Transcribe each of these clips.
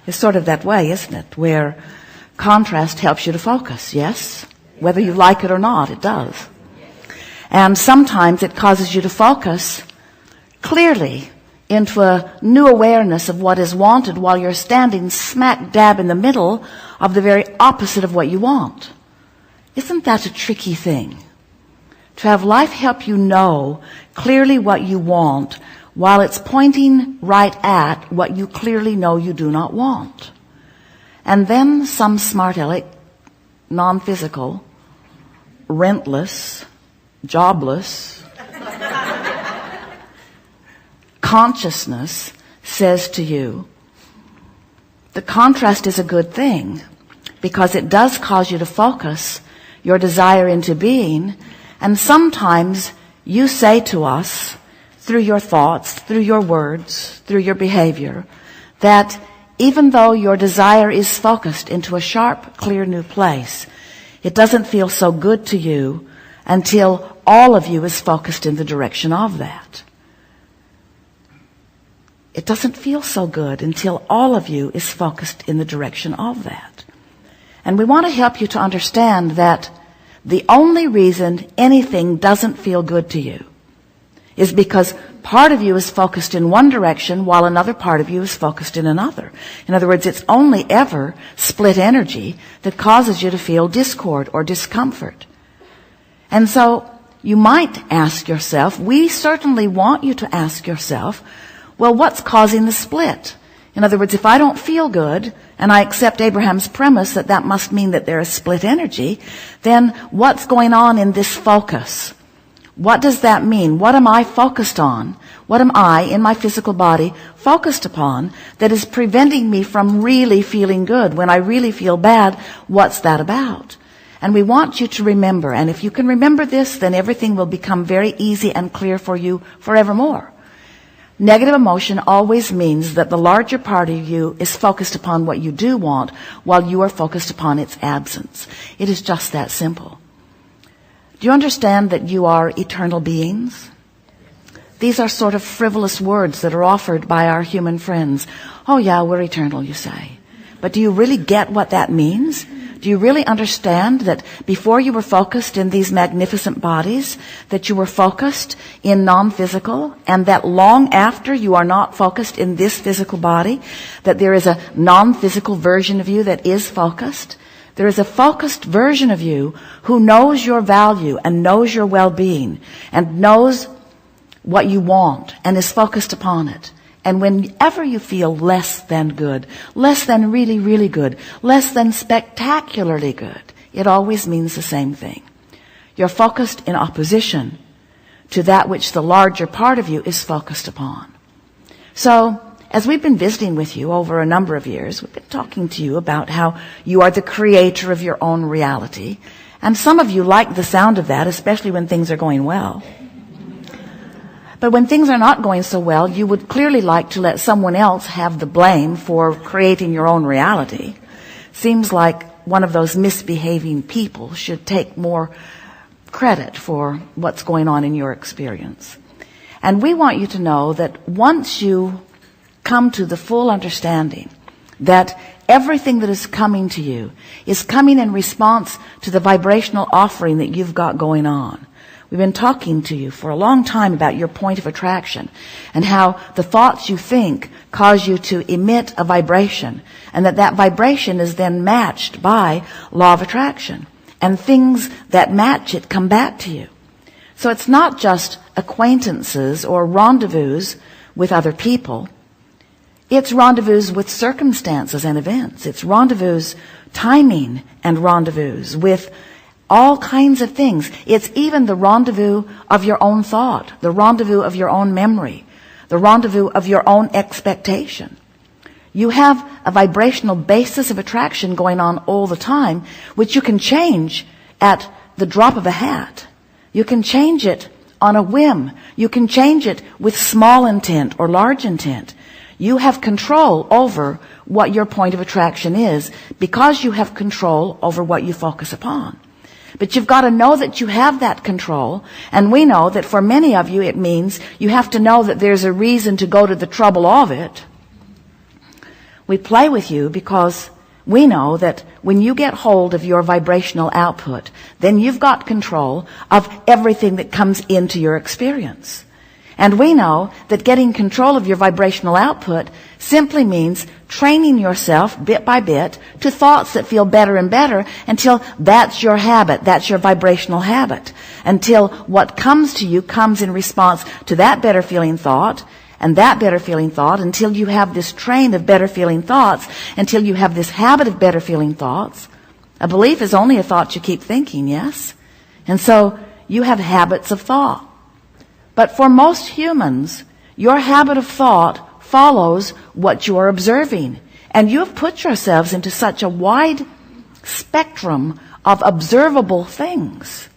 It's sort of that way, isn't it? Where contrast helps you to focus, yes? Whether you like it or not, it does. And sometimes it causes you to focus clearly into a new awareness of what is wanted while you're standing smack dab in the middle of the very opposite of what you want. Isn't that a tricky thing? To have life help you know clearly what you want while it's pointing right at what you clearly know you do not want. And then some smart aleck, non-physical, rentless, jobless consciousness says to you, the contrast is a good thing because it does cause you to focus your desire into being. And sometimes you say to us, through your thoughts, through your words, through your behavior, that even though your desire is focused into a sharp, clear new place, it doesn't feel so good to you until all of you is focused in the direction of that. It doesn't feel so good until all of you is focused in the direction of that. And we want to help you to understand that the only reason anything doesn't feel good to you is because part of you is focused in one direction while another part of you is focused in another. In other words, it's only ever split energy that causes you to feel discord or discomfort. And so you might ask yourself, we certainly want you to ask yourself, well, what's causing the split? In other words, if I don't feel good, and I accept Abraham's premise that that must mean that there is split energy, then what's going on in this focus? What does that mean? What am I focused on? What am I, in my physical body, focused upon that is preventing me from really feeling good? When I really feel bad, what's that about? And we want you to remember, and if you can remember this, then everything will become very easy and clear for you forevermore. Negative emotion always means that the larger part of you is focused upon what you do want while you are focused upon its absence. It is just that simple. Do you understand that you are eternal beings? These are sort of frivolous words that are offered by our human friends. Oh yeah, we're eternal, you say. But do you really get what that means? Do you really understand that before you were focused in these magnificent bodies, that you were focused in non-physical, and that long after you are not focused in this physical body, that there is a non-physical version of you that is focused? There is a focused version of you who knows your value and knows your well-being and knows what you want and is focused upon it. And whenever you feel less than good, less than really, really good, less than spectacularly good, it always means the same thing. You're focused in opposition to that which the larger part of you is focused upon. So, as we've been visiting with you over a number of years, we've been talking to you about how you are the creator of your own reality. And some of you like the sound of that, especially when things are going well. But when things are not going so well, you would clearly like to let someone else have the blame for creating your own reality. Seems like one of those misbehaving people should take more credit for what's going on in your experience. And we want you to know that once you come to the full understanding that everything that is coming to you is coming in response to the vibrational offering that you've got going on. We've been talking to you for a long time about your point of attraction and how the thoughts you think cause you to emit a vibration, and that vibration is then matched by law of attraction, and things that match it come back to you. So it's not just acquaintances or rendezvous with other people. It's rendezvous with circumstances and events. It's rendezvous, timing and rendezvous with all kinds of things. It's even the rendezvous of your own thought, the rendezvous of your own memory, the rendezvous of your own expectation. You have a vibrational basis of attraction going on all the time, which you can change at the drop of a hat. You can change it on a whim. You can change it with small intent or large intent. You have control over what your point of attraction is because you have control over what you focus upon. But you've got to know that you have that control, and we know that for many of you it means you have to know that there's a reason to go to the trouble of it. We play with you because we know that when you get hold of your vibrational output, then you've got control of everything that comes into your experience. And we know that getting control of your vibrational output simply means training yourself bit by bit to thoughts that feel better and better until that's your habit, that's your vibrational habit. Until what comes to you comes in response to that better feeling thought and that better feeling thought, until you have this train of better feeling thoughts, until you have this habit of better feeling thoughts. A belief is only a thought you keep thinking, yes? And so you have habits of thought. But for most humans, your habit of thought follows what you are observing. And you have put yourselves into such a wide spectrum of observable things.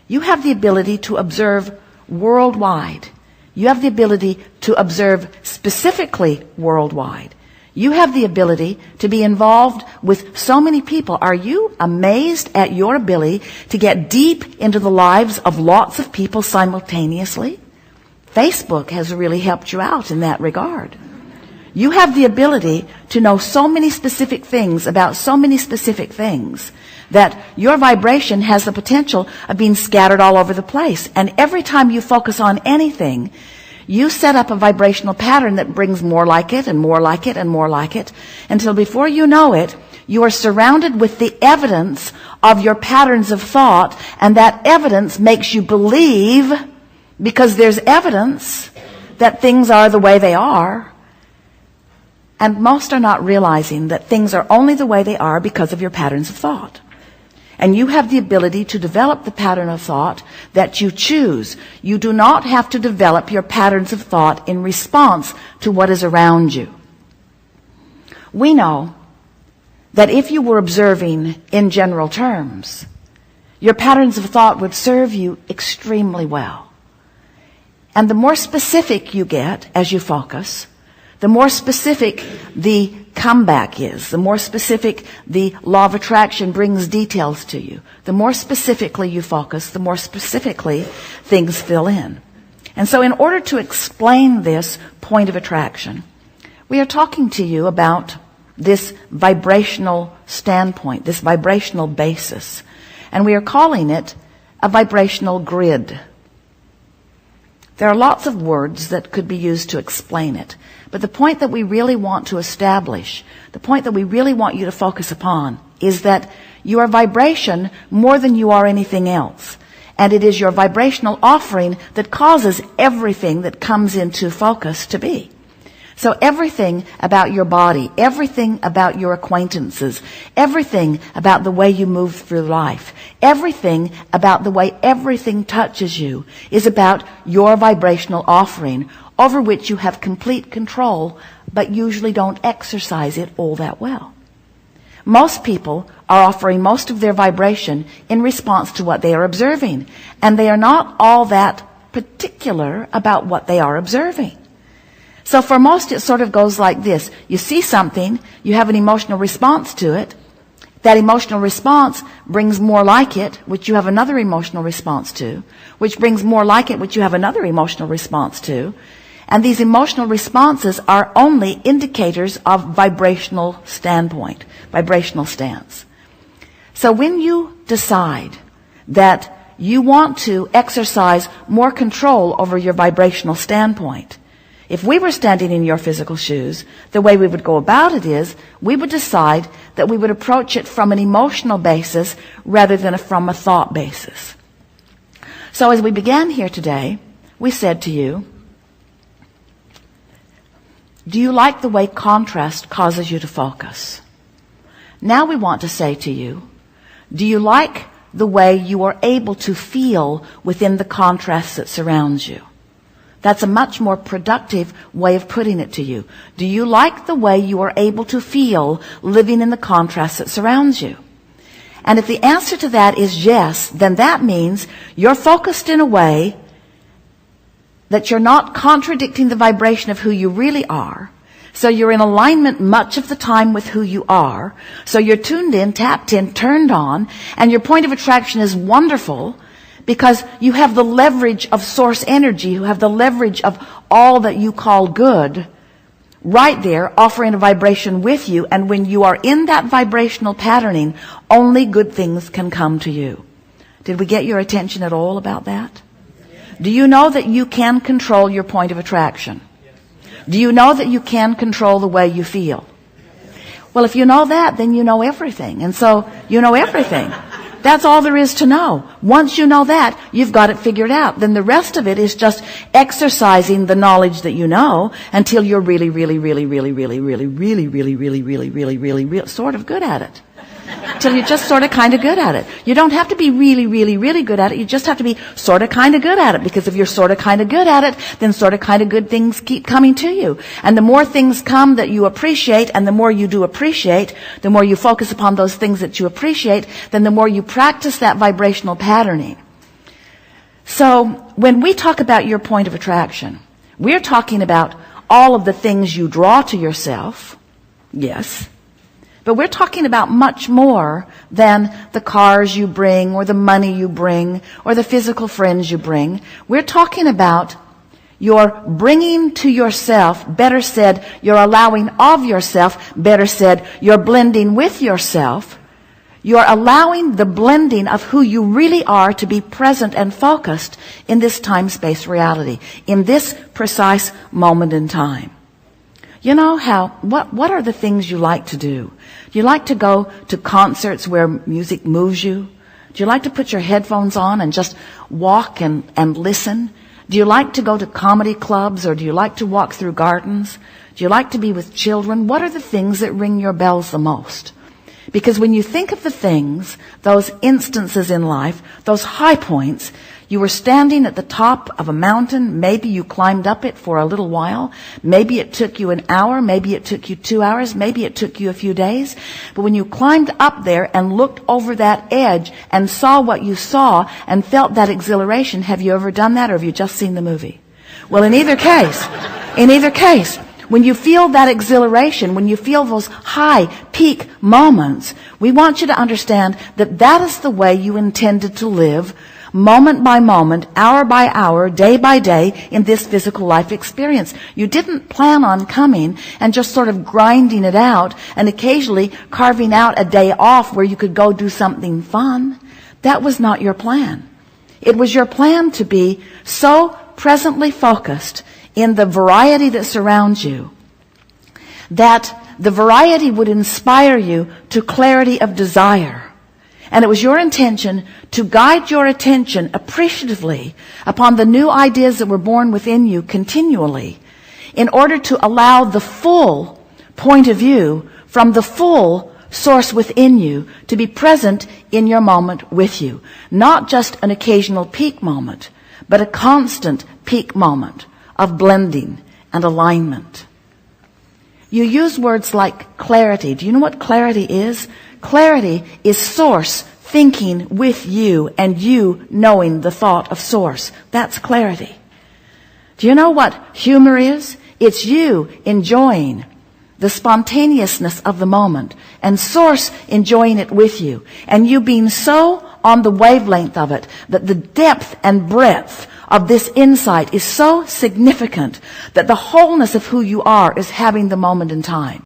You have the ability to observe worldwide. You have the ability to observe specifically worldwide. You have the ability to be involved with so many people. Are you amazed at your ability to get deep into the lives of lots of people simultaneously? Facebook has really helped you out in that regard. You have the ability to know so many specific things about so many specific things that your vibration has the potential of being scattered all over the place. And every time you focus on anything, you set up a vibrational pattern that brings more like it and more like it and more like it, until before you know it, you are surrounded with the evidence of your patterns of thought, and that evidence makes you believe, because there's evidence that things are the way they are. And most are not realizing that things are only the way they are because of your patterns of thought. And you have the ability to develop the pattern of thought that you choose. You do not have to develop your patterns of thought in response to what is around you. We know that if you were observing in general terms, your patterns of thought would serve you extremely well. And the more specific you get as you focus, the more specific the comeback is, the more specific the law of attraction brings details to you. The more specifically you focus, the more specifically things fill in. And so in order to explain this point of attraction, we are talking to you about this vibrational standpoint, this vibrational basis. And we are calling it a vibrational grid. There are lots of words that could be used to explain it. But the point that we really want to establish, the point that we really want you to focus upon, is that you are vibration more than you are anything else. And it is your vibrational offering that causes everything that comes into focus to be. So everything about your body, everything about your acquaintances, everything about the way you move through life, everything about the way everything touches you is about your vibrational offering, over which you have complete control, but usually don't exercise it all that well. Most people are offering most of their vibration in response to what they are observing, and they are not all that particular about what they are observing. So for most, it sort of goes like this. You see something, you have an emotional response to it. That emotional response brings more like it, which you have another emotional response to, which brings more like it, which you have another emotional response to. And these emotional responses are only indicators of vibrational standpoint, vibrational stance. So when you decide that you want to exercise more control over your vibrational standpoint, if we were standing in your physical shoes, the way we would go about it is we would decide that we would approach it from an emotional basis rather than from a thought basis. So as we began here today, we said to you, do you like the way contrast causes you to focus? Now we want to say to you, do you like the way you are able to feel within the contrast that surrounds you? That's a much more productive way of putting it to you. Do you like the way you are able to feel living in the contrast that surrounds you? And if the answer to that is yes, then that means you're focused in a way that you're not contradicting the vibration of who you really are. So you're in alignment much of the time with who you are. So you're tuned in, tapped in, turned on, and your point of attraction is wonderful, because you have the leverage of source energy, you have the leverage of all that you call good, right there offering a vibration with you, and when you are in that vibrational patterning, only good things can come to you. Did we get your attention at all about that? Do you know that you can control your point of attraction? Do you know that you can control the way you feel? Well, if you know that, then you know everything. And so you know everything. That's all there is to know. Once you know that, you've got it figured out. Then the rest of it is just exercising the knowledge that you know until you're really sort of good at it. Till you're just sort of kind of good at it. You don't have to be really good at it. You just have to be sort of kind of good at it. Because if you're sort of kind of good at it, then sort of kind of good things keep coming to you. And the more things come that you appreciate, and the more you do appreciate, the more you focus upon those things that you appreciate, then the more you practice that vibrational patterning. So when we talk about your point of attraction, we're talking about all of the things you draw to yourself. Yes. But we're talking about much more than the cars you bring, or the money you bring, or the physical friends you bring. We're talking about your bringing to yourself, better said, your allowing of yourself, better said, your blending with yourself. You're allowing the blending of who you really are to be present and focused in this time-space reality, in this precise moment in time. You know what are the things you like to do? Do you like to go to concerts where music moves you? Do you like to put your headphones on and just walk and listen? Do you like to go to comedy clubs, or do you like to walk through gardens? Do you like to be with children? What are the things that ring your bells the most? Because when you think of the things, those instances in life, those high points, you were standing at the top of a mountain. Maybe you climbed up it for a little while. Maybe it took you an hour. Maybe it took you 2 hours. Maybe it took you a few days. But when you climbed up there and looked over that edge and saw what you saw and felt that exhilaration, have you ever done that, or have you just seen the movie? Well, in either case, when you feel that exhilaration, when you feel those high peak moments, we want you to understand that that is the way you intended to live, moment by moment, hour by hour, day by day, in this physical life experience. You didn't plan on coming and just sort of grinding it out and occasionally carving out a day off where you could go do something fun. That was not your plan. It was your plan to be so presently focused in the variety that surrounds you, that the variety would inspire you to clarity of desire. And it was your intention to guide your attention appreciatively upon the new ideas that were born within you continually, in order to allow the full point of view from the full source within you to be present in your moment with you. Not just an occasional peak moment, but a constant peak moment of blending and alignment. You use words like clarity. Do you know what clarity is? Clarity is source thinking with you and you knowing the thought of source. That's clarity. Do you know what humor is? It's you enjoying the spontaneousness of the moment and source enjoying it with you, and you being so on the wavelength of it that the depth and breadth of this insight is so significant that the wholeness of who you are is having the moment in time.